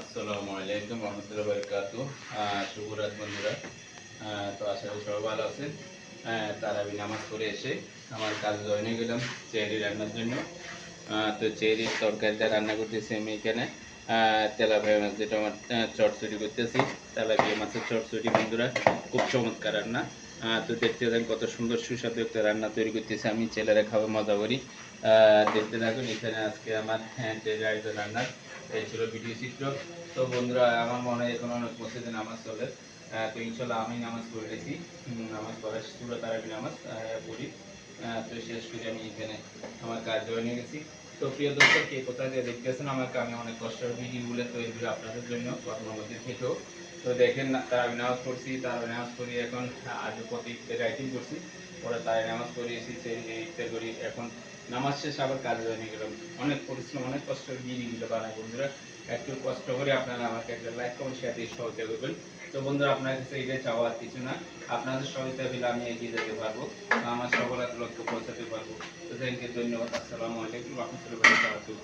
আসসালামু আলাইকুম রহমতুল্লাহি ওয়া বারাকাতুহু। শুভ রাত বন্ধুরা। তো আশা করি সবাই ভালো আছেন। তারাবি নামাজ পড়ে এসে আমার কাজ জয়েন হয়ে গেলাম চেহারি রান্নার জন্য। তো চেহারির তরকারিটা রান্না করতেছি আমি এখানে। তেলাপিয়া মাছ যেটা আমার চটচড়ি করতেছি। তেলাপিয়া মাছের চটচড়ি বন্ধুরা খুব চমৎকার রান্না। তো দেখতে থাকুন কত সুন্দর সুস্বাদু একটা রান্না তৈরি করতেছি আমি, ছেলেরা খাবে মজা করি। দেখতে থাকুন এখানে আজকে আমার যে রান্নার এই ছিল ভিডিও চিত্র। তো বন্ধুরা আমার মনে হয় এখন অনেক মসজিদে নামাজ চলে। তো ইনশাল্লাহ আমি নামাজ পড়ে গেছি। নামাজ পড়ার সুরা তারাবি নামাজ পড়ি। তো শেষ করে আমি এখানে আমার কাজ জয়েন হয়ে গেছি। তো প্রিয় দর্শক, কে কোথায় দিয়ে দেখতেছেন আমাকে, আমি অনেক কষ্টের ভিডিওগুলো তৈরি করি আপনাদের জন্য আপনার মধ্যে থেকেও। তো দেখেন তারাবি নামাজ পড়ছি, তারাবি নামাজ পড়ি এখন আজ প্রতি রাইটিং করছি, পরে তারাবি নামাজ পড়ে এসেছি ইফতার করি। এখন নামাজ শেষে আবার কাজে জয়েন গেলাম। অনেক পরিশ্রম অনেক কষ্টের ভিডিওগুলো বানায় বন্ধুরা। একটু কষ্ট করে আপনারা আমাকে একটা লাইক কমেন্ট শেয়ার দিয়ে সহযোগিতা করবেন। তো বন্ধুরা আপনার কাছে এটা চাওয়া আর কিছু না, আপনাদের সহযোগিতা পেলে আমি এগিয়ে যেতে পারবো, আমার সফলতার লক্ষ্যে পৌঁছাতে পারবো। তো থ্যাংক ইউ, ধন্যবাদ। আসসালামু আলাইকুম রহমতুল্লাহি ওয়া বারাকাতুহু।